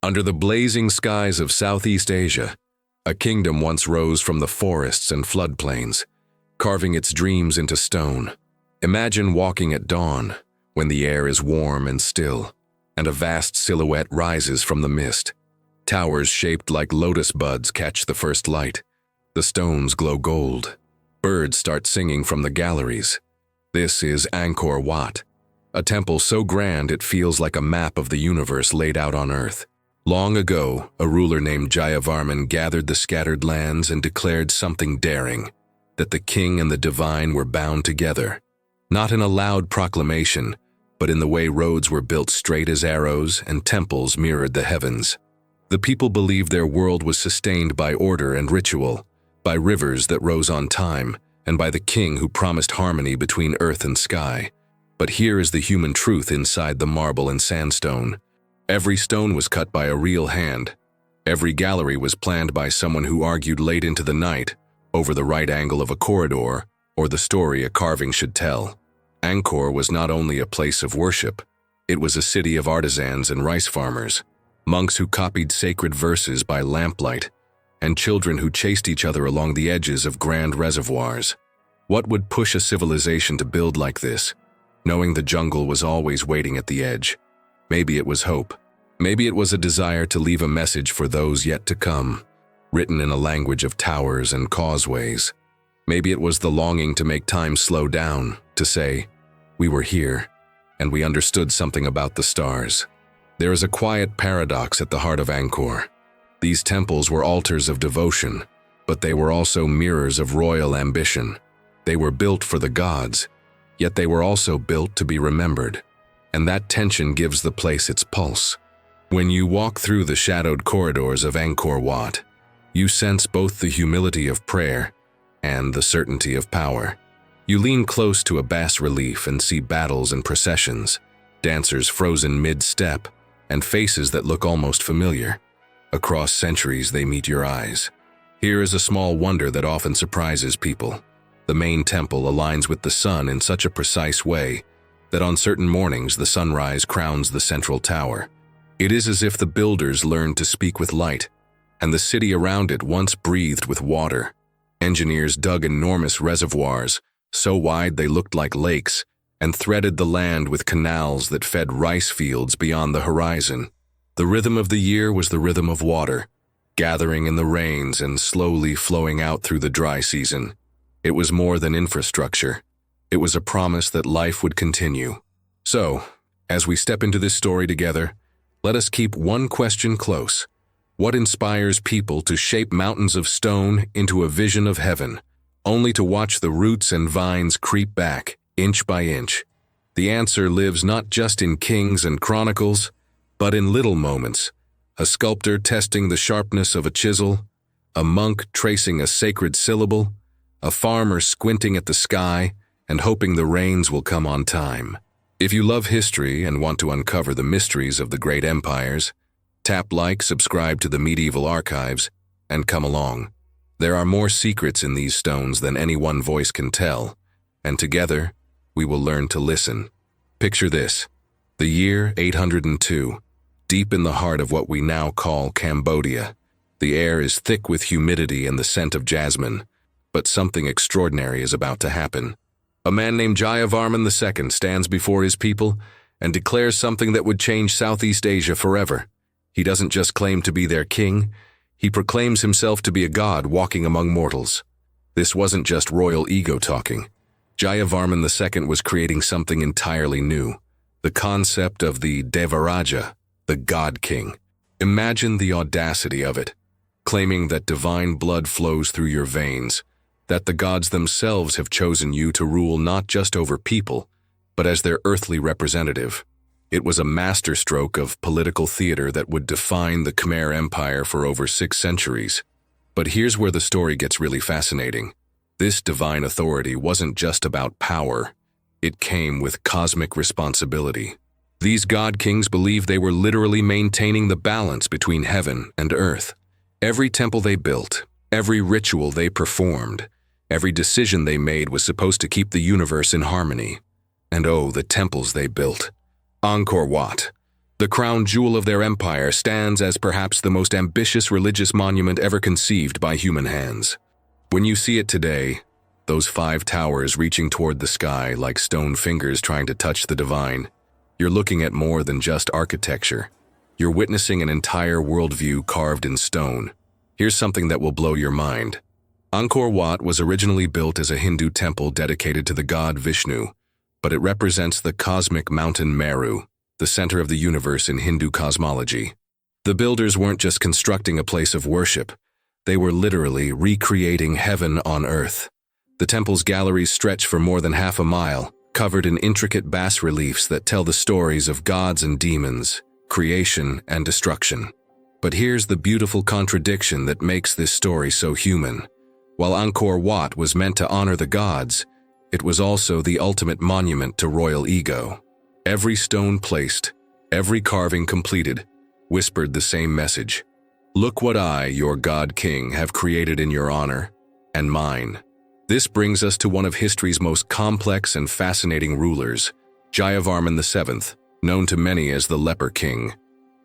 Under the blazing skies of Southeast Asia, a kingdom once rose from the forests and floodplains, carving its dreams into stone. Imagine walking at dawn, when the air is warm and still, and a vast silhouette rises from the mist. Towers shaped like lotus buds catch the first light. The stones glow gold. Birds start singing from the galleries. This is Angkor Wat, a temple so grand it feels like a map of the universe laid out on earth. Long ago, a ruler named Jayavarman gathered the scattered lands and declared something daring, that the king and the divine were bound together, not in a loud proclamation, but in the way roads were built straight as arrows and temples mirrored the heavens. The people believed their world was sustained by order and ritual, by rivers that rose on time, and by the king who promised harmony between earth and sky. But here is the human truth inside the marble and sandstone. Every stone was cut by a real hand. Every gallery was planned by someone who argued late into the night over the right angle of a corridor or the story a carving should tell. Angkor was not only a place of worship, it was a city of artisans and rice farmers, monks who copied sacred verses by lamplight, and children who chased each other along the edges of grand reservoirs. What would push a civilization to build like this, knowing the jungle was always waiting at the edge? Maybe it was hope. Maybe it was a desire to leave a message for those yet to come, written in a language of towers and causeways. Maybe it was the longing to make time slow down, to say, "We were here, and we understood something about the stars." There is a quiet paradox at the heart of Angkor. These temples were altars of devotion, but they were also mirrors of royal ambition. They were built for the gods, yet they were also built to be remembered. And that tension gives the place its pulse. When you walk through the shadowed corridors of Angkor Wat, you sense both the humility of prayer and the certainty of power. You lean close to a bas-relief and see battles and processions, dancers frozen mid-step, and faces that look almost familiar. Across centuries they meet your eyes. Here is a small wonder that often surprises people. The main temple aligns with the sun in such a precise way that on certain mornings the sunrise crowns the central tower. It is as if the builders learned to speak with light, and the city around it once breathed with water. Engineers dug enormous reservoirs, so wide they looked like lakes, and threaded the land with canals that fed rice fields beyond the horizon. The rhythm of the year was the rhythm of water, gathering in the rains and slowly flowing out through the dry season. It was more than infrastructure. It was a promise that life would continue. So, as we step into this story together, let us keep one question close. What inspires people to shape mountains of stone into a vision of heaven, only to watch the roots and vines creep back, inch by inch? The answer lives not just in kings and chronicles, but in little moments. A sculptor testing the sharpness of a chisel, a monk tracing a sacred syllable, a farmer squinting at the sky and hoping the rains will come on time. If you love history and want to uncover the mysteries of the great empires, tap like, subscribe to the Medieval Archives, and come along. There are more secrets in these stones than any one voice can tell, and together we will learn to listen. Picture this: the year 802, deep in the heart of what we now call Cambodia. The air is thick with humidity and the scent of jasmine, but something extraordinary is about to happen. A man named Jayavarman II stands before his people and declares something that would change Southeast Asia forever. He doesn't just claim to be their king, he proclaims himself to be a god walking among mortals. This wasn't just royal ego talking. Jayavarman II was creating something entirely new, the concept of the Devaraja, the God King. Imagine the audacity of it, claiming that divine blood flows through your veins, that the gods themselves have chosen you to rule not just over people, but as their earthly representative. It was a masterstroke of political theater that would define the Khmer Empire for over 6 centuries. But here's where the story gets really fascinating. This divine authority wasn't just about power. It came with cosmic responsibility. These god kings believed they were literally maintaining the balance between heaven and earth. Every temple they built, every ritual they performed, every decision they made was supposed to keep the universe in harmony. And oh, the temples they built. Angkor Wat, The crown jewel of their empire stands as perhaps the most ambitious religious monument ever conceived by human hands. When you see it today, those 5 towers reaching toward the sky like stone fingers trying to touch the divine, you're looking at more than just architecture. You're witnessing an entire worldview carved in stone. Here's something that will blow your mind. Angkor Wat was originally built as a Hindu temple dedicated to the god Vishnu, but it represents the cosmic mountain Meru, the center of the universe in Hindu cosmology. The builders weren't just constructing a place of worship, they were literally recreating heaven on earth. The temple's galleries stretch for more than half a mile, covered in intricate bas-reliefs that tell the stories of gods and demons, creation and destruction. But here's the beautiful contradiction that makes this story so human. While Angkor Wat was meant to honor the gods, it was also the ultimate monument to royal ego. Every stone placed, every carving completed, whispered the same message. Look what I, your God King, have created in your honor, and mine. This brings us to one of history's most complex and fascinating rulers, Jayavarman VII, known to many as the Leper King.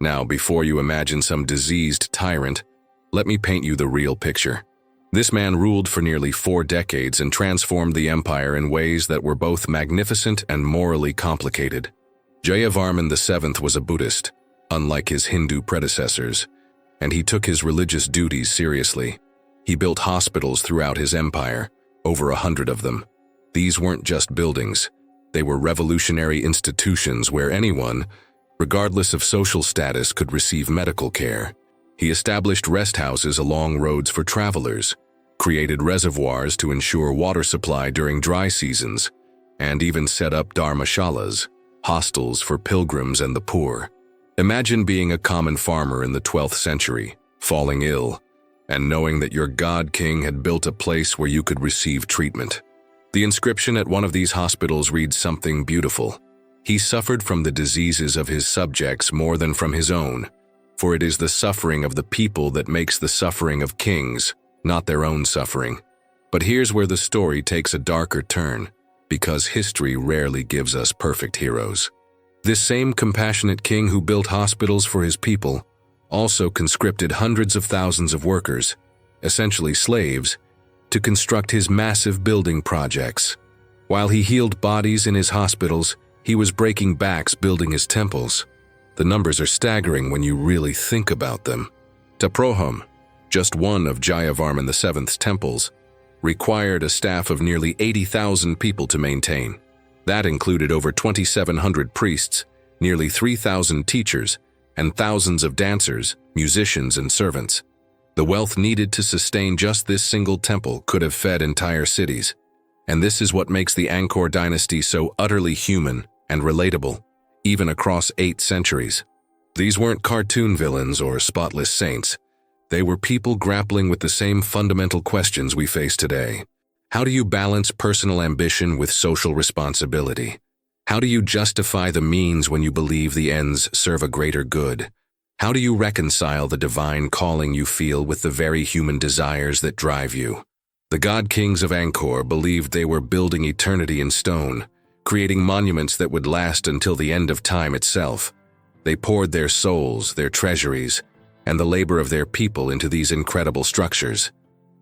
Now, before you imagine some diseased tyrant, let me paint you the real picture. This man ruled for nearly 4 decades and transformed the empire in ways that were both magnificent and morally complicated. Jayavarman VII was a Buddhist, unlike his Hindu predecessors, and he took his religious duties seriously. He built hospitals throughout his empire, over 100 of them. These weren't just buildings, they were revolutionary institutions where anyone, regardless of social status, could receive medical care. He established rest houses along roads for travelers, created reservoirs to ensure water supply during dry seasons, and even set up dharmashalas, hostels for pilgrims and the poor. Imagine being a common farmer in the 12th century, falling ill, and knowing that your God King had built a place where you could receive treatment. The inscription at one of these hospitals reads something beautiful. He suffered from the diseases of his subjects more than from his own, for it is the suffering of the people that makes the suffering of kings, not their own suffering. But here's where the story takes a darker turn, because history rarely gives us perfect heroes. This same compassionate king who built hospitals for his people also conscripted hundreds of thousands of workers, essentially slaves, to construct his massive building projects. While he healed bodies in his hospitals, he was breaking backs building his temples. The numbers are staggering when you really think about them. Taproham, just one of Jayavarman VII's temples, required a staff of nearly 80,000 people to maintain. That included over 2,700 priests, nearly 3,000 teachers, and thousands of dancers, musicians, and servants. The wealth needed to sustain just this single temple could have fed entire cities. And this is what makes the Angkor Dynasty so utterly human and relatable, even across 8 centuries. These weren't cartoon villains or spotless saints. They were people grappling with the same fundamental questions we face today. How do you balance personal ambition with social responsibility? How do you justify the means when you believe the ends serve a greater good? How do you reconcile the divine calling you feel with the very human desires that drive you? The god kings of Angkor believed they were building eternity in stone, creating monuments that would last until the end of time itself. They poured their souls, their treasuries, and the labor of their people into these incredible structures.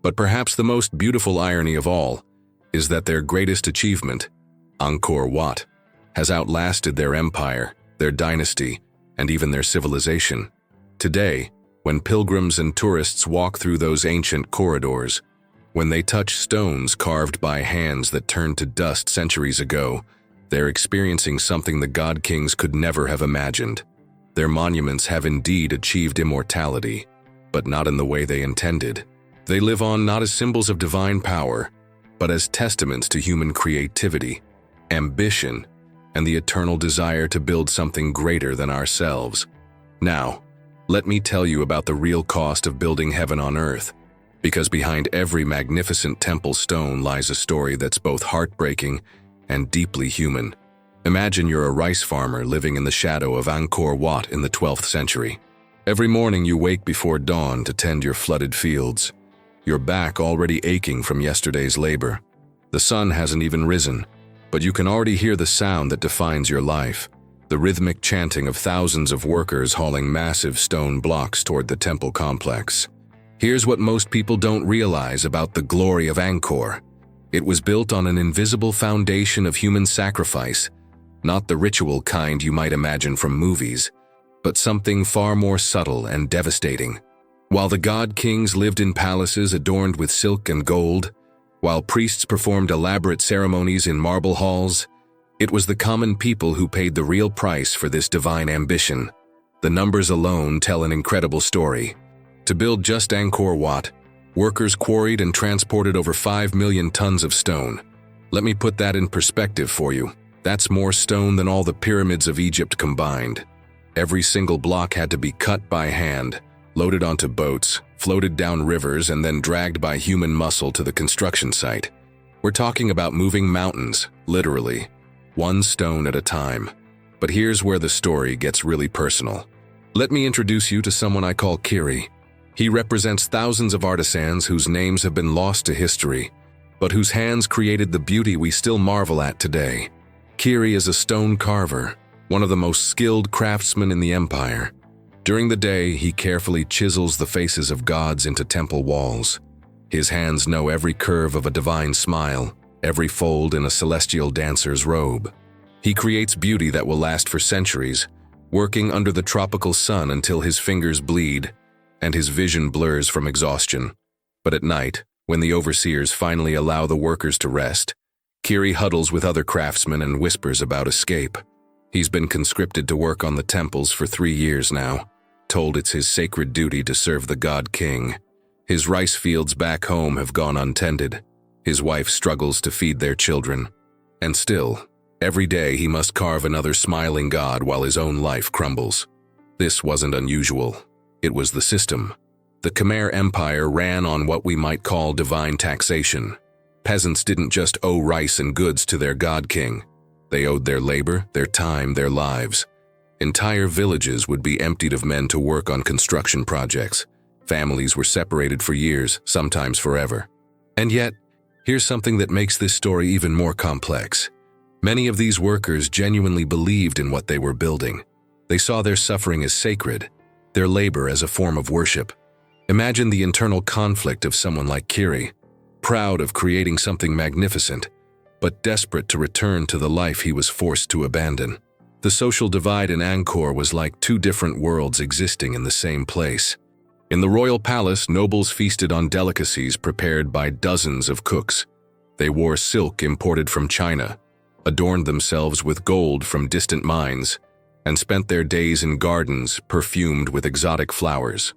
But perhaps the most beautiful irony of all is that their greatest achievement, Angkor Wat, has outlasted their empire, their dynasty, and even their civilization. Today, when pilgrims and tourists walk through those ancient corridors, when they touch stones carved by hands that turned to dust centuries ago, they're experiencing something the god kings could never have imagined. Their monuments have indeed achieved immortality, but not in the way they intended. They live on not as symbols of divine power, but as testaments to human creativity, ambition, and the eternal desire to build something greater than ourselves. Now, let me tell you about the real cost of building heaven on earth, because behind every magnificent temple stone lies a story that's both heartbreaking and deeply human. Imagine you're a rice farmer living in the shadow of Angkor Wat in the 12th century. Every morning you wake before dawn to tend your flooded fields, your back already aching from yesterday's labor. The sun hasn't even risen, but you can already hear the sound that defines your life, the rhythmic chanting of thousands of workers hauling massive stone blocks toward the temple complex. Here's what most people don't realize about the glory of Angkor. It was built on an invisible foundation of human sacrifice, not the ritual kind you might imagine from movies, but something far more subtle and devastating. While the god-kings lived in palaces adorned with silk and gold, while priests performed elaborate ceremonies in marble halls, it was the common people who paid the real price for this divine ambition. The numbers alone tell an incredible story. To build just Angkor Wat, workers quarried and transported over 5 million tons of stone. Let me put that in perspective for you. That's more stone than all the pyramids of Egypt combined. Every single block had to be cut by hand, loaded onto boats, floated down rivers, and then dragged by human muscle to the construction site. We're talking about moving mountains, literally, one stone at a time. But here's where the story gets really personal. Let me introduce you to someone I call Kiri. He represents thousands of artisans whose names have been lost to history, but whose hands created the beauty we still marvel at today. Kiri is a stone carver, one of the most skilled craftsmen in the empire. During the day, he carefully chisels the faces of gods into temple walls. His hands know every curve of a divine smile, every fold in a celestial dancer's robe. He creates beauty that will last for centuries, working under the tropical sun until his fingers bleed and his vision blurs from exhaustion. But at night, when the overseers finally allow the workers to rest, Kiri huddles with other craftsmen and whispers about escape. He's been conscripted to work on the temples for 3 years now, told it's his sacred duty to serve the God King. His rice fields back home have gone untended. His wife struggles to feed their children. And still, every day he must carve another smiling god while his own life crumbles. This wasn't unusual. It was the system. The Khmer Empire ran on what we might call divine taxation. Peasants didn't just owe rice and goods to their god king. They owed their labor, their time, their lives. Entire villages would be emptied of men to work on construction projects. Families were separated for years, sometimes forever. And yet, here's something that makes this story even more complex. Many of these workers genuinely believed in what they were building. They saw their suffering as sacred, their labor as a form of worship. Imagine the internal conflict of someone like Kiri, proud of creating something magnificent, but desperate to return to the life he was forced to abandon. The social divide in Angkor was like two different worlds existing in the same place. In the royal palace, nobles feasted on delicacies prepared by dozens of cooks. They wore silk imported from China, adorned themselves with gold from distant mines, and spent their days in gardens perfumed with exotic flowers.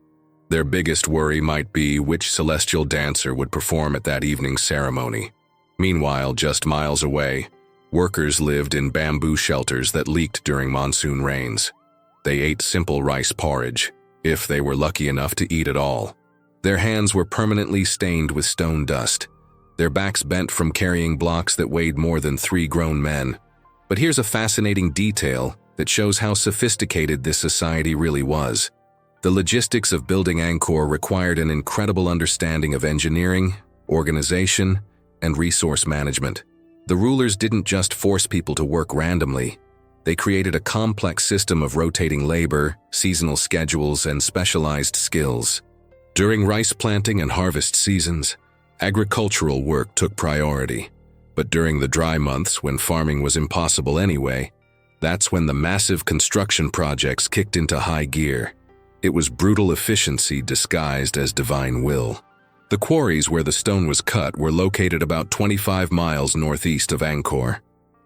Their biggest worry might be which celestial dancer would perform at that evening's ceremony. Meanwhile, just miles away, workers lived in bamboo shelters that leaked during monsoon rains. They ate simple rice porridge, if they were lucky enough to eat at all. Their hands were permanently stained with stone dust, their backs bent from carrying blocks that weighed more than 3 grown men. But here's a fascinating detail that shows how sophisticated this society really was. The logistics of building Angkor required an incredible understanding of engineering, organization, and resource management. The rulers didn't just force people to work randomly. They created a complex system of rotating labor, seasonal schedules, and specialized skills. During rice planting and harvest seasons, agricultural work took priority. But during the dry months, when farming was impossible anyway, that's when the massive construction projects kicked into high gear. It was brutal efficiency disguised as divine will. The quarries where the stone was cut were located about 25 miles northeast of Angkor.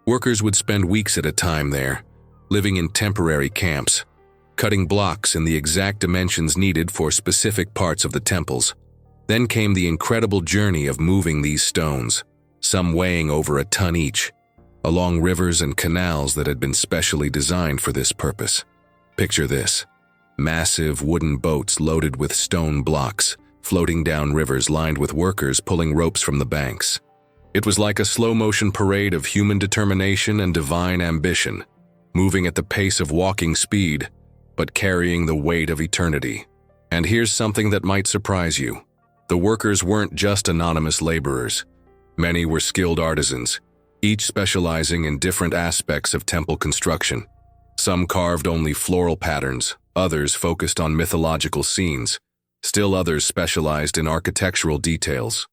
Workers would spend weeks at a time there, living in temporary camps, cutting blocks in the exact dimensions needed for specific parts of the temples. Then came the incredible journey of moving these stones, some weighing over a ton each, along rivers and canals that had been specially designed for this purpose. Picture this: massive wooden boats loaded with stone blocks, floating down rivers lined with workers pulling ropes from the banks. It was like a slow-motion parade of human determination and divine ambition, moving at the pace of walking speed, but carrying the weight of eternity. And here's something that might surprise you. The workers weren't just anonymous laborers. Many were skilled artisans, each specializing in different aspects of temple construction. Some carved only floral patterns, others focused on mythological scenes, still others specialized in architectural details.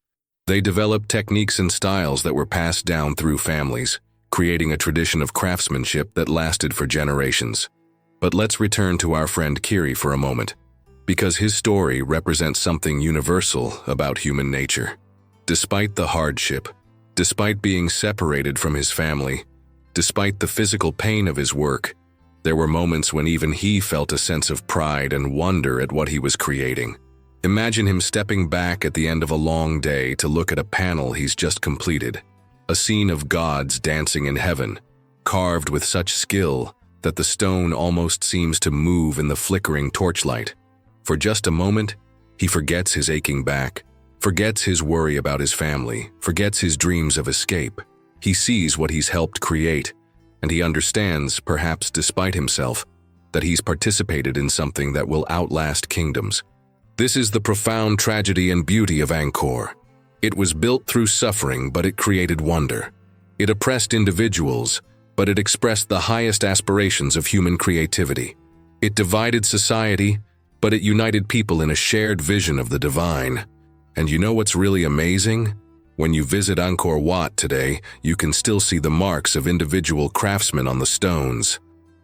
They developed techniques and styles that were passed down through families, creating a tradition of craftsmanship that lasted for generations. But let's return to our friend Kiri for a moment, because his story represents something universal about human nature. Despite the hardship, despite being separated from his family, despite the physical pain of his work, there were moments when even he felt a sense of pride and wonder at what he was creating. Imagine him stepping back at the end of a long day to look at a panel he's just completed, a scene of gods dancing in heaven, carved with such skill that the stone almost seems to move in the flickering torchlight. For just a moment, he forgets his aching back, forgets his worry about his family, forgets his dreams of escape. He sees what he's helped create, and he understands, perhaps despite himself, that he's participated in something that will outlast kingdoms. This is the profound tragedy and beauty of Angkor. It was built through suffering, but it created wonder. It oppressed individuals, but it expressed the highest aspirations of human creativity. It divided society, but it united people in a shared vision of the divine. And you know what's really amazing? When you visit Angkor Wat today, you can still see the marks of individual craftsmen on the stones.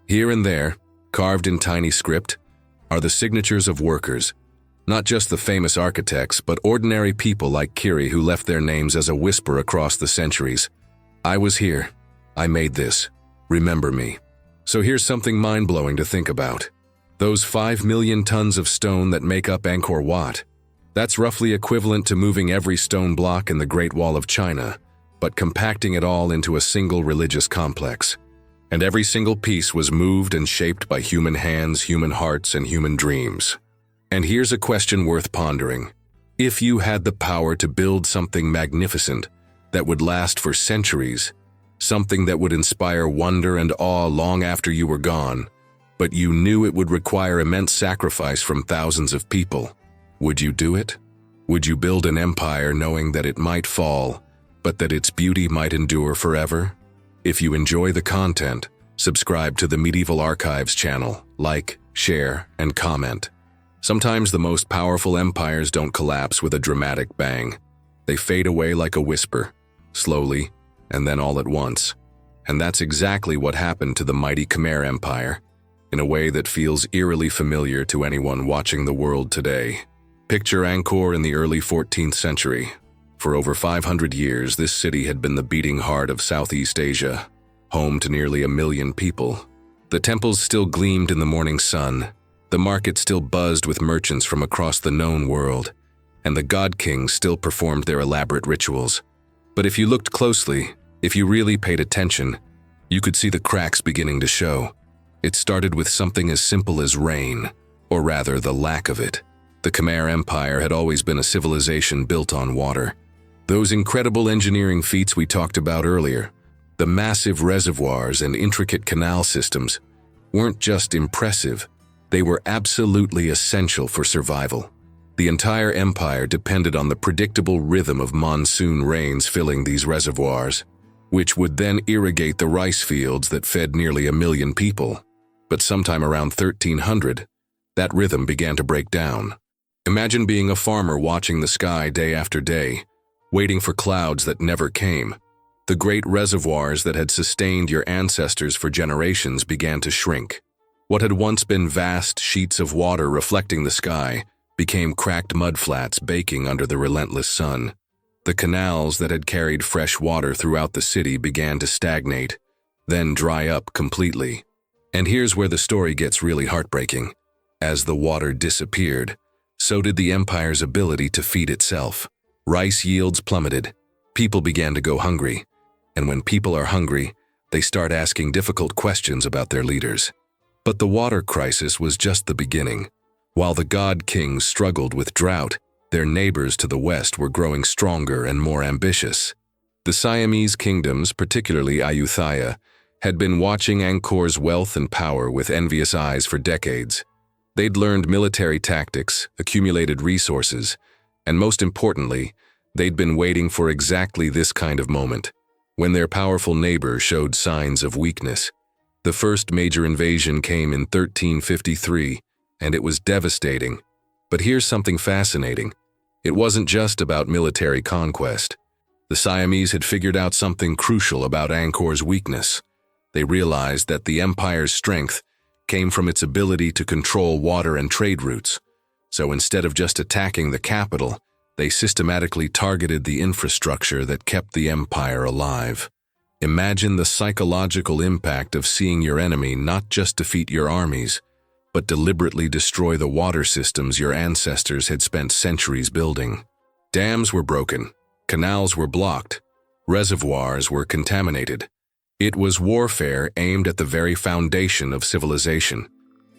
Here and there, carved in tiny script, are the signatures of workers. Not just the famous architects, but ordinary people like Kiri who left their names as a whisper across the centuries. I was here. I made this. Remember me. So here's something mind-blowing to think about. Those 5 million tons of stone that make up Angkor Wat. That's roughly equivalent to moving every stone block in the Great Wall of China, but compacting it all into a single religious complex. And every single piece was moved and shaped by human hands, human hearts, and human dreams. And here's a question worth pondering. If you had the power to build something magnificent that would last for centuries, something that would inspire wonder and awe long after you were gone, but you knew it would require immense sacrifice from thousands of people, would you do it? Would you build an empire knowing that it might fall, but that its beauty might endure forever? If you enjoy the content, subscribe to the Medieval Archives channel, like, share, and comment. Sometimes the most powerful empires don't collapse with a dramatic bang. They fade away like a whisper, slowly, and then all at once. And that's exactly what happened to the mighty Khmer Empire, in a way that feels eerily familiar to anyone watching the world today. Picture Angkor in the early 14th century. For over 500 years, this city had been the beating heart of Southeast Asia, home to nearly 1 million people. The temples still gleamed in the morning sun, the market still buzzed with merchants from across the known world, and the god kings still performed their elaborate rituals. But if you looked closely, if you really paid attention, you could see the cracks beginning to show. It started with something as simple as rain, or rather the lack of it. The Khmer Empire had always been a civilization built on water. Those incredible engineering feats we talked about earlier, the massive reservoirs and intricate canal systems, weren't just impressive, they were absolutely essential for survival. The entire empire depended on the predictable rhythm of monsoon rains filling these reservoirs, which would then irrigate the rice fields that fed nearly 1 million people. But sometime around 1300, that rhythm began to break down. Imagine being a farmer watching the sky day after day, waiting for clouds that never came. The great reservoirs that had sustained your ancestors for generations began to shrink. What had once been vast sheets of water reflecting the sky became cracked mudflats baking under the relentless sun. The canals that had carried fresh water throughout the city began to stagnate, then dry up completely. And here's where the story gets really heartbreaking. As the water disappeared, so did the empire's ability to feed itself. Rice yields plummeted. People began to go hungry. And when people are hungry, they start asking difficult questions about their leaders. But the water crisis was just the beginning. While the god kings struggled with drought, their neighbors to the west were growing stronger and more ambitious. The Siamese kingdoms, particularly Ayutthaya, had been watching Angkor's wealth and power with envious eyes for decades. They'd learned military tactics, accumulated resources, and most importantly, they'd been waiting for exactly this kind of moment, when their powerful neighbor showed signs of weakness. The first major invasion came in 1353, and it was devastating. But here's something fascinating. It wasn't just about military conquest. The Siamese had figured out something crucial about Angkor's weakness. They realized that the empire's strength came from its ability to control water and trade routes. So instead of just attacking the capital, they systematically targeted the infrastructure that kept the empire alive. Imagine the psychological impact of seeing your enemy not just defeat your armies, but deliberately destroy the water systems your ancestors had spent centuries building. Dams were broken, canals were blocked, reservoirs were contaminated. It was warfare aimed at the very foundation of civilization.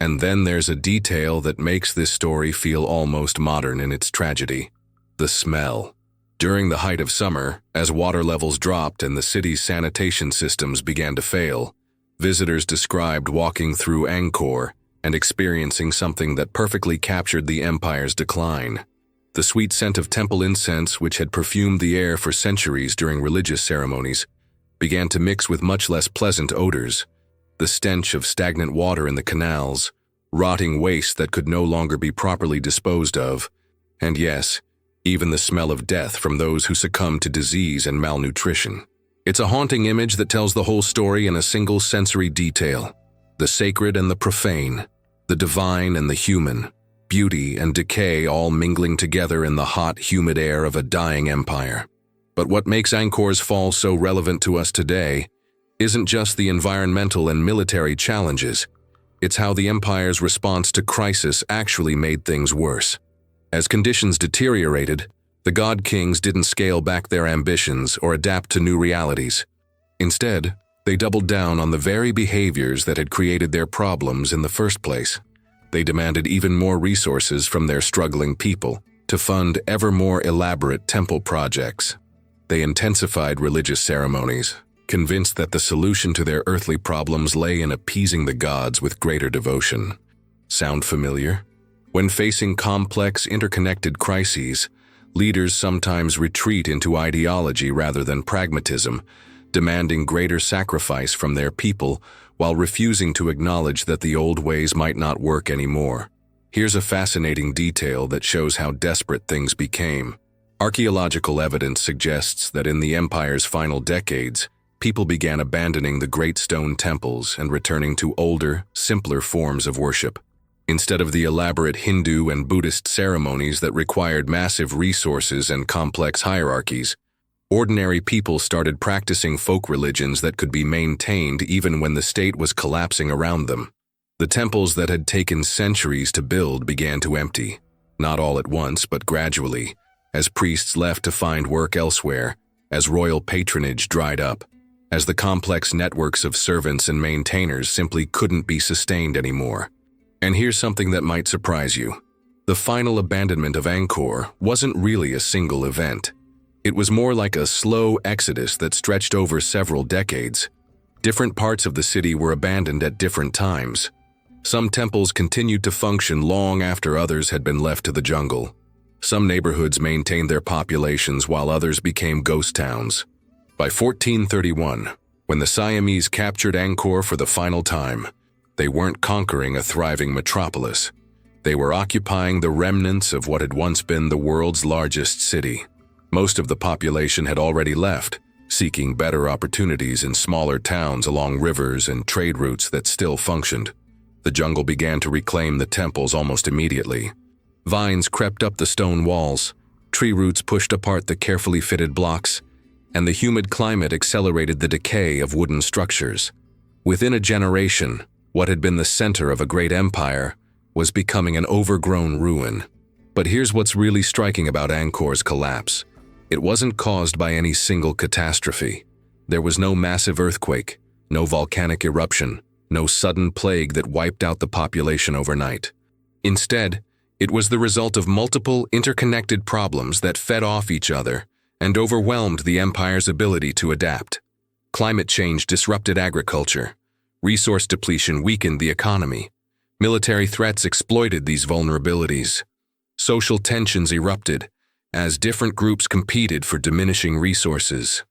And then there's a detail that makes this story feel almost modern in its tragedy: the smell. During the height of summer, as water levels dropped and the city's sanitation systems began to fail, visitors described walking through Angkor and experiencing something that perfectly captured the empire's decline. The sweet scent of temple incense, which had perfumed the air for centuries during religious ceremonies, began to mix with much less pleasant odors: the stench of stagnant water in the canals, rotting waste that could no longer be properly disposed of, and yes, even the smell of death from those who succumbed to disease and malnutrition. It's a haunting image that tells the whole story in a single sensory detail: the sacred and the profane, the divine and the human, beauty and decay all mingling together in the hot, humid air of a dying empire. But what makes Angkor's fall so relevant to us today isn't just the environmental and military challenges, it's how the empire's response to crisis actually made things worse. As conditions deteriorated, the god kings didn't scale back their ambitions or adapt to new realities. Instead, they doubled down on the very behaviors that had created their problems in the first place. They demanded even more resources from their struggling people to fund ever more elaborate temple projects. They intensified religious ceremonies, convinced that the solution to their earthly problems lay in appeasing the gods with greater devotion. Sound familiar? When facing complex, interconnected crises, leaders sometimes retreat into ideology rather than pragmatism, demanding greater sacrifice from their people while refusing to acknowledge that the old ways might not work anymore. Here's a fascinating detail that shows how desperate things became. Archaeological evidence suggests that in the empire's final decades, people began abandoning the great stone temples and returning to older, simpler forms of worship. Instead of the elaborate Hindu and Buddhist ceremonies that required massive resources and complex hierarchies, ordinary people started practicing folk religions that could be maintained even when the state was collapsing around them. The temples that had taken centuries to build began to empty, not all at once but gradually, as priests left to find work elsewhere, as royal patronage dried up, as the complex networks of servants and maintainers simply couldn't be sustained anymore. And here's something that might surprise you. The final abandonment of Angkor wasn't really a single event. It was more like a slow exodus that stretched over several decades. Different parts of the city were abandoned at different times. Some temples continued to function long after others had been left to the jungle. Some neighborhoods maintained their populations while others became ghost towns. By 1431, when the Siamese captured Angkor for the final time, they weren't conquering a thriving metropolis. They were occupying the remnants of what had once been the world's largest city. Most of the population had already left, seeking better opportunities in smaller towns along rivers and trade routes that still functioned. The jungle began to reclaim the temples almost immediately. Vines crept up the stone walls, tree roots pushed apart the carefully fitted blocks, and the humid climate accelerated the decay of wooden structures. Within a generation, what had been the center of a great empire was becoming an overgrown ruin. But here's what's really striking about Angkor's collapse. It wasn't caused by any single catastrophe. There was no massive earthquake, no volcanic eruption, no sudden plague that wiped out the population overnight. Instead, it was the result of multiple interconnected problems that fed off each other and overwhelmed the empire's ability to adapt. Climate change disrupted agriculture. Resource depletion weakened the economy. Military threats exploited these vulnerabilities. Social tensions erupted as different groups competed for diminishing resources.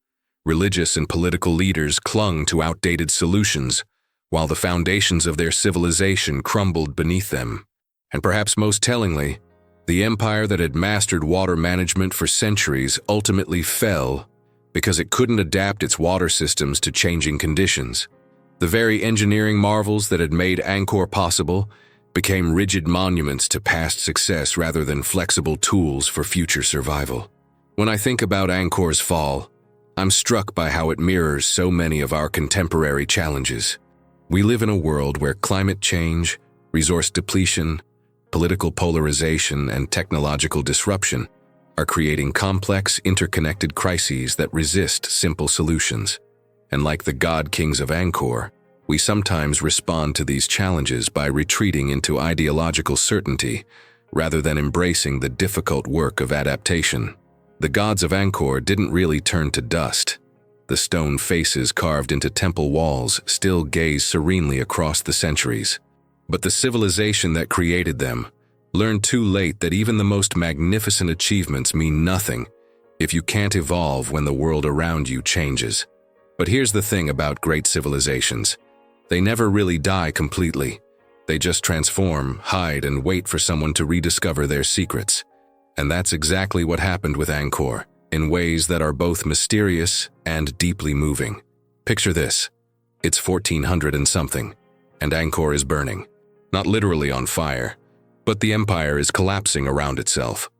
Religious and political leaders clung to outdated solutions, while the foundations of their civilization crumbled beneath them. And perhaps most tellingly, the empire that had mastered water management for centuries ultimately fell because it couldn't adapt its water systems to changing conditions. The very engineering marvels that had made Angkor possible became rigid monuments to past success rather than flexible tools for future survival. When I think about Angkor's fall, I'm struck by how it mirrors so many of our contemporary challenges. We live in a world where climate change, resource depletion, political polarization, and technological disruption are creating complex, interconnected crises that resist simple solutions. And like the god-kings of Angkor, we sometimes respond to these challenges by retreating into ideological certainty rather than embracing the difficult work of adaptation. The gods of Angkor didn't really turn to dust. The stone faces carved into temple walls still gaze serenely across the centuries. But the civilization that created them learned too late that even the most magnificent achievements mean nothing if you can't evolve when the world around you changes. But here's the thing about great civilizations. They never really die completely. They just transform, hide, and wait for someone to rediscover their secrets. And that's exactly what happened with Angkor, in ways that are both mysterious and deeply moving. Picture this. It's 1400 and something, and Angkor is burning. Not literally on fire, but the empire is collapsing around itself.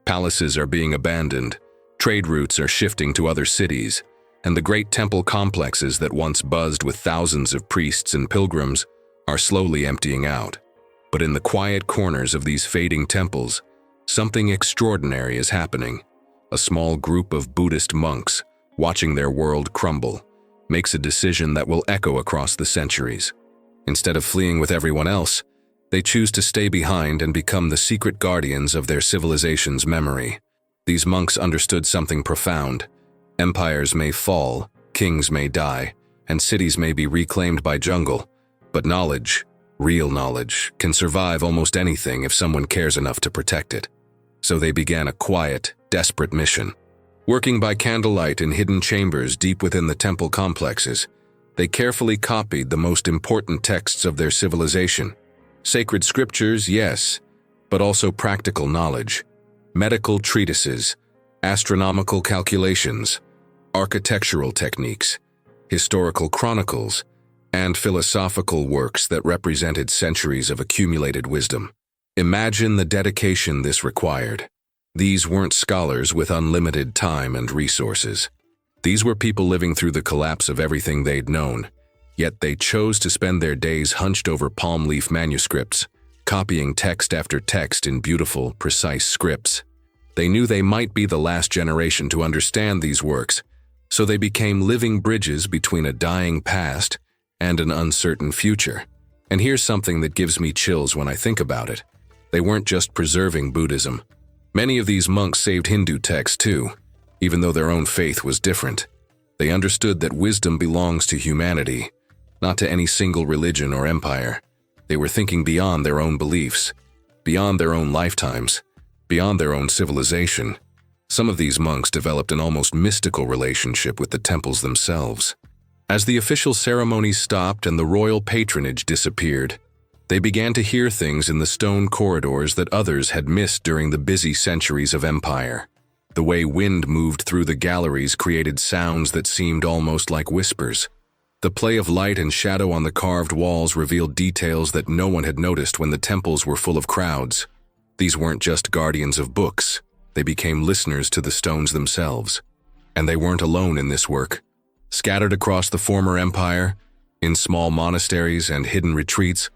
Palaces are being abandoned, trade routes are shifting to other cities, and the great temple complexes that once buzzed with thousands of priests and pilgrims are slowly emptying out. But in the quiet corners of these fading temples, something extraordinary is happening. A small group of Buddhist monks, watching their world crumble, makes a decision that will echo across the centuries. Instead of fleeing with everyone else, they choose to stay behind and become the secret guardians of their civilization's memory. These monks understood something profound. Empires may fall, kings may die, and cities may be reclaimed by jungle, but knowledge, real knowledge, can survive almost anything if someone cares enough to protect it. So they began a quiet, desperate mission. Working by candlelight in hidden chambers deep within the temple complexes, they carefully copied the most important texts of their civilization. Sacred scriptures, yes, but also practical knowledge, medical treatises, astronomical calculations, architectural techniques, historical chronicles, and philosophical works that represented centuries of accumulated wisdom. Imagine the dedication this required. These weren't scholars with unlimited time and resources. These were people living through the collapse of everything they'd known, yet they chose to spend their days hunched over palm leaf manuscripts, copying text after text in beautiful, precise scripts. They knew they might be the last generation to understand these works, so they became living bridges between a dying past and an uncertain future. And here's something that gives me chills when I think about it. They weren't just preserving Buddhism. Many of these monks saved Hindu texts too, even though their own faith was different. They understood that wisdom belongs to humanity, not to any single religion or empire. They were thinking beyond their own beliefs, beyond their own lifetimes, beyond their own civilization. Some of these monks developed an almost mystical relationship with the temples themselves. As the official ceremonies stopped and the royal patronage disappeared, they began to hear things in the stone corridors that others had missed during the busy centuries of empire. The way wind moved through the galleries created sounds that seemed almost like whispers. The play of light and shadow on the carved walls revealed details that no one had noticed when the temples were full of crowds. These weren't just guardians of books. They became listeners to the stones themselves. And they weren't alone in this work. Scattered across the former empire, in small monasteries and hidden retreats,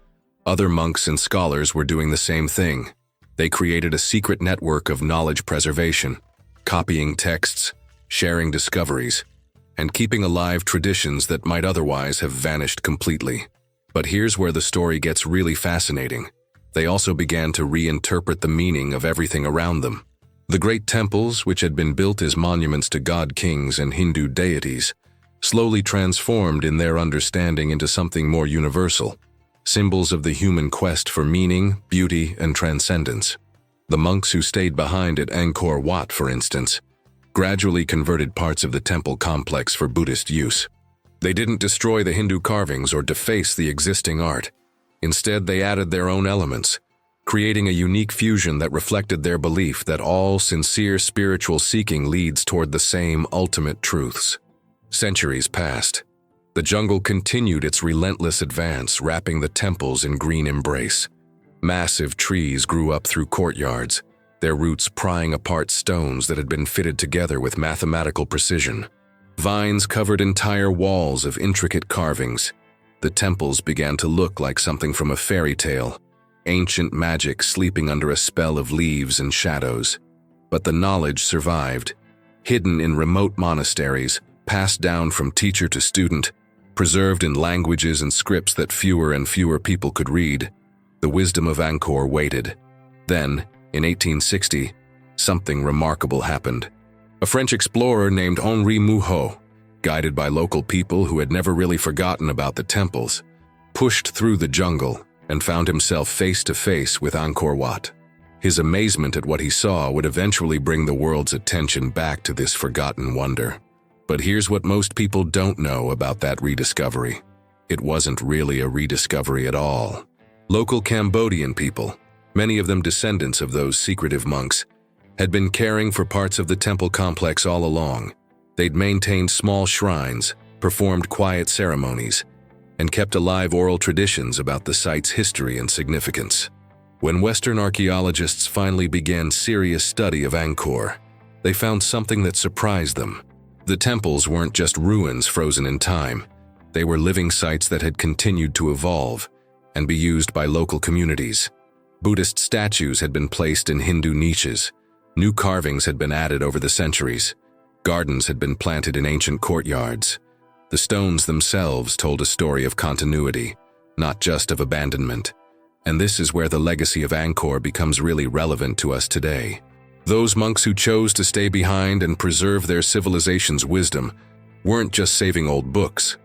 other monks and scholars were doing the same thing. They created a secret network of knowledge preservation, copying texts, sharing discoveries, and keeping alive traditions that might otherwise have vanished completely. But here's where the story gets really fascinating. They also began to reinterpret the meaning of everything around them. The great temples, which had been built as monuments to god-kings and Hindu deities, slowly transformed in their understanding into something more universal, symbols of the human quest for meaning, beauty, and transcendence. The monks who stayed behind at Angkor Wat, for instance, gradually converted parts of the temple complex for Buddhist use. They didn't destroy the Hindu carvings or deface the existing art. Instead, they added their own elements, creating a unique fusion that reflected their belief that all sincere spiritual seeking leads toward the same ultimate truths. Centuries passed. The jungle continued its relentless advance, wrapping the temples in green embrace. Massive trees grew up through courtyards, their roots prying apart stones that had been fitted together with mathematical precision. Vines covered entire walls of intricate carvings. The temples began to look like something from a fairy tale, ancient magic sleeping under a spell of leaves and shadows. But the knowledge survived, hidden in remote monasteries, passed down from teacher to student, preserved in languages and scripts that fewer and fewer people could read. The wisdom of Angkor waited. Then, in 1860, something remarkable happened. A French explorer named Henri Mouhot, guided by local people who had never really forgotten about the temples, pushed through the jungle and found himself face to face with Angkor Wat. His amazement at what he saw would eventually bring the world's attention back to this forgotten wonder. But here's what most people don't know about that rediscovery. It wasn't really a rediscovery at all. Local Cambodian people, many of them descendants of those secretive monks, had been caring for parts of the temple complex all along. They'd maintained small shrines, performed quiet ceremonies, and kept alive oral traditions about the site's history and significance. When Western archaeologists finally began serious study of Angkor, they found something that surprised them. The temples weren't just ruins frozen in time. They were living sites that had continued to evolve and be used by local communities. Buddhist statues had been placed in Hindu niches. New carvings had been added over the centuries. Gardens had been planted in ancient courtyards. The stones themselves told a story of continuity, not just of abandonment. And this is where the legacy of Angkor becomes really relevant to us today. Those monks who chose to stay behind and preserve their civilization's wisdom weren't just saving old books.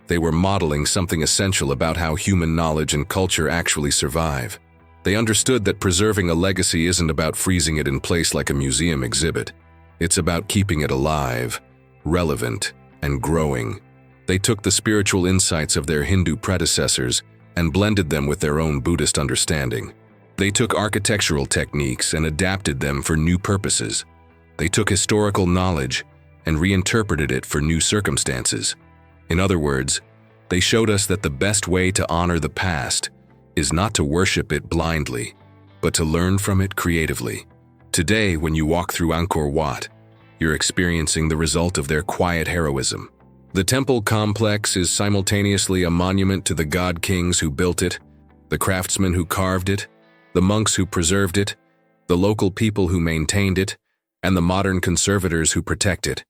They were modeling something essential about how human knowledge and culture actually survive. They understood that preserving a legacy isn't about freezing it in place like a museum exhibit. It's about keeping it alive, relevant, and growing. They took the spiritual insights of their Hindu predecessors and blended them with their own Buddhist understanding. They took architectural techniques and adapted them for new purposes. They took historical knowledge and reinterpreted it for new circumstances. In other words, they showed us that the best way to honor the past is not to worship it blindly, but to learn from it creatively. Today, when you walk through Angkor Wat, you're experiencing the result of their quiet heroism. The temple complex is simultaneously a monument to the god-kings who built it, the craftsmen who carved it, the monks who preserved it, the local people who maintained it, and the modern conservators who protect it.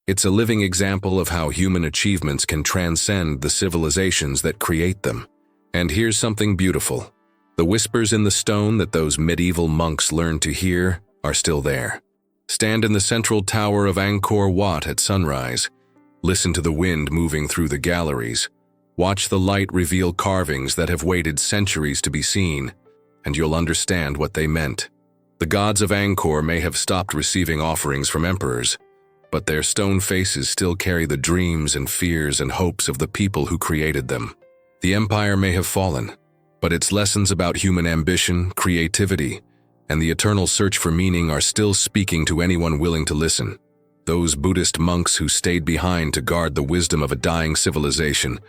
It's a living example of how human achievements can transcend the civilizations that create them. And here's something beautiful. The whispers in the stone that those medieval monks learned to hear are still there. Stand in the central tower of Angkor Wat at sunrise. Listen to the wind moving through the galleries. Watch the light reveal carvings that have waited centuries to be seen, and you'll understand what they meant. The gods of Angkor may have stopped receiving offerings from emperors, but their stone faces still carry the dreams and fears and hopes of the people who created them. The empire may have fallen, but its lessons about human ambition, creativity, and the eternal search for meaning are still speaking to anyone willing to listen. Those Buddhist monks who stayed behind to guard the wisdom of a dying civilization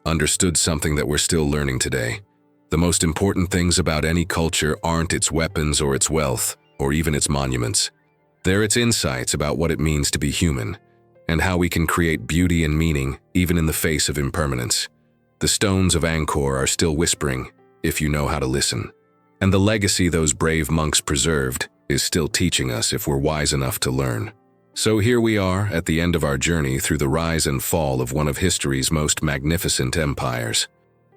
understood something that we're still learning today. The most important things about any culture aren't its weapons or its wealth, or even its monuments. They're its insights about what it means to be human, and how we can create beauty and meaning even in the face of impermanence. The stones of Angkor are still whispering, if you know how to listen. And the legacy those brave monks preserved is still teaching us if we're wise enough to learn. So here we are at the end of our journey through the rise and fall of one of history's most magnificent empires.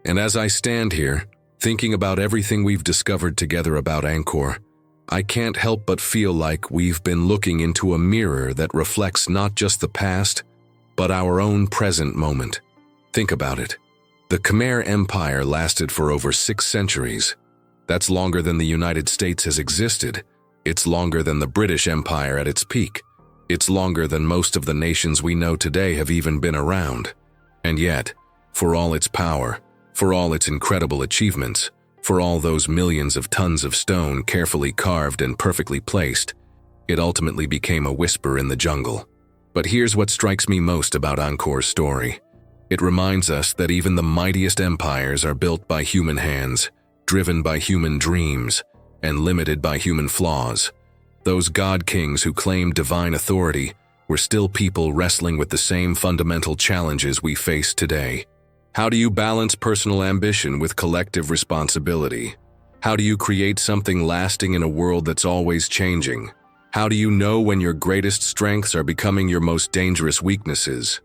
And as I stand here, thinking about everything we've discovered together about Angkor, I can't help but feel like we've been looking into a mirror that reflects not just the past, but our own present moment. Think about it. The Khmer Empire lasted for over 6 centuries. That's longer than the United States has existed. It's longer than the British Empire at its peak. It's longer than most of the nations we know today have even been around. And yet, for all its power, for all its incredible achievements, for all those millions of tons of stone carefully carved and perfectly placed, it ultimately became a whisper in the jungle. But here's what strikes me most about Angkor's story. It reminds us that even the mightiest empires are built by human hands, driven by human dreams, and limited by human flaws. Those god kings who claimed divine authority were still people wrestling with the same fundamental challenges we face today. How do you balance personal ambition with collective responsibility? How do you create something lasting in a world that's always changing? How do you know when your greatest strengths are becoming your most dangerous weaknesses?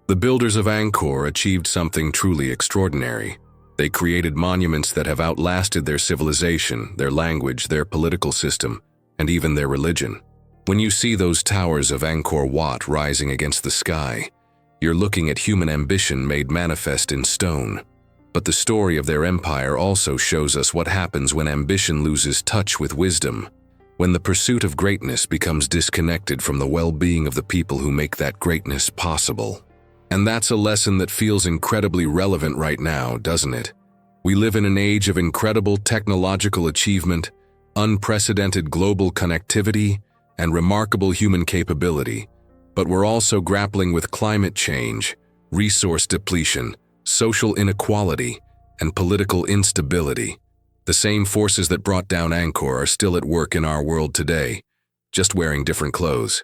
The builders of Angkor achieved something truly extraordinary. They created monuments that have outlasted their civilization, their language, their political system, and even their religion. When you see those towers of Angkor Wat rising against the sky, you're looking at human ambition made manifest in stone. But the story of their empire also shows us what happens when ambition loses touch with wisdom, when the pursuit of greatness becomes disconnected from the well-being of the people who make that greatness possible. And that's a lesson that feels incredibly relevant right now, doesn't it? We live in an age of incredible technological achievement, unprecedented global connectivity, and remarkable human capability, but we're also grappling with climate change, resource depletion, social inequality, and political instability. The same forces that brought down Angkor are still at work in our world today, just wearing different clothes.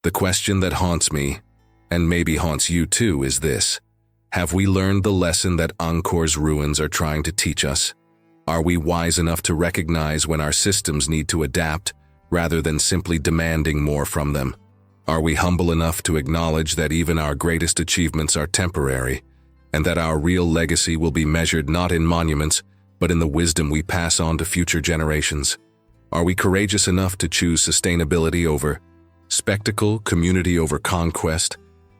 The question that haunts me, and maybe haunts you too, is this: have we learned the lesson that Angkor's ruins are trying to teach us? Are we wise enough to recognize when our systems need to adapt, rather than simply demanding more from them? Are we humble enough to acknowledge that even our greatest achievements are temporary, and that our real legacy will be measured not in monuments, but in the wisdom we pass on to future generations? Are we courageous enough to choose sustainability over spectacle, community over conquest,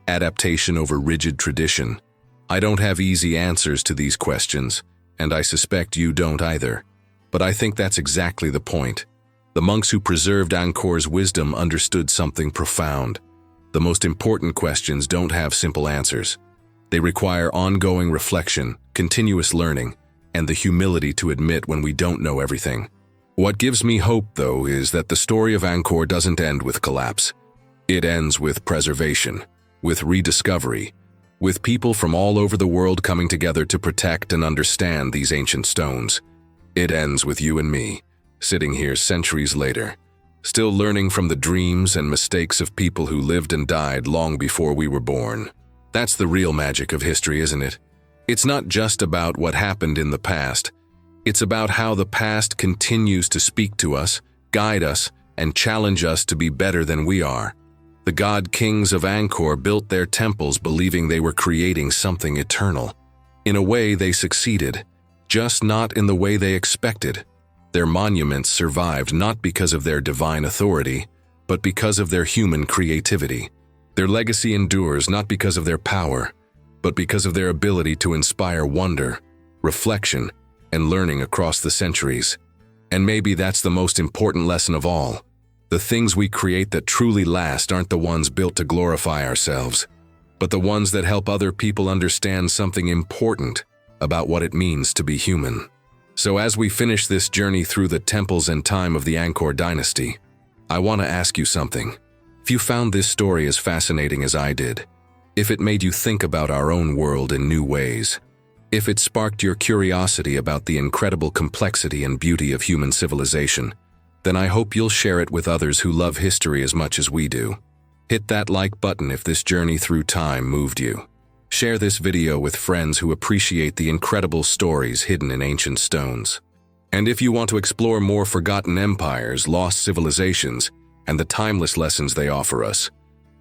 adaptation over rigid tradition? I don't have easy answers to these questions, and I suspect you don't either. But I think that's exactly the point. The monks who preserved Angkor's wisdom understood something profound. The most important questions don't have simple answers. They require ongoing reflection, continuous learning, and the humility to admit when we don't know everything. What gives me hope, though, is that the story of Angkor doesn't end with collapse. It ends with preservation, with rediscovery, with people from all over the world coming together to protect and understand these ancient stones. It ends with you and me, sitting here centuries later, still learning from the dreams and mistakes of people who lived and died long before we were born. That's the real magic of history, isn't it? It's not just about what happened in the past. It's about how the past continues to speak to us, guide us, and challenge us to be better than we are. The god kings of Angkor built their temples believing they were creating something eternal. In a way, they succeeded, just not in the way they expected. Their monuments survived not because of their divine authority, but because of their human creativity. Their legacy endures not because of their power, but because of their ability to inspire wonder, reflection, and learning across the centuries. And maybe that's the most important lesson of all. The things we create that truly last aren't the ones built to glorify ourselves, but the ones that help other people understand something important about what it means to be human. So as we finish this journey through the temples and time of the Angkor Dynasty, I want to ask you something. If you found this story as fascinating as I did, if it made you think about our own world in new ways, if it sparked your curiosity about the incredible complexity and beauty of human civilization, then I hope you'll share it with others who love history as much as we do. Hit that like button if this journey through time moved you. Share this video with friends who appreciate the incredible stories hidden in ancient stones. And if you want to explore more forgotten empires, lost civilizations, and the timeless lessons they offer us,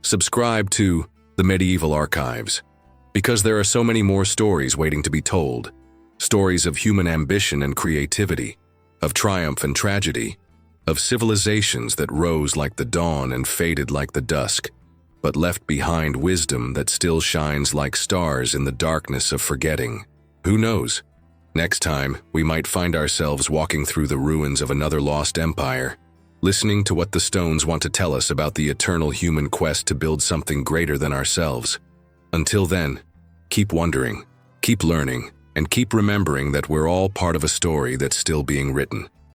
subscribe to the Medieval Archives, because there are so many more stories waiting to be told. Stories of human ambition and creativity, of triumph and tragedy, of civilizations that rose like the dawn and faded like the dusk, but left behind wisdom that still shines like stars in the darkness of forgetting. Who knows? Next time, we might find ourselves walking through the ruins of another lost empire, listening to what the stones want to tell us about the eternal human quest to build something greater than ourselves. Until then, Keep wondering, keep learning, and keep remembering that we're all part of a story that's still being written.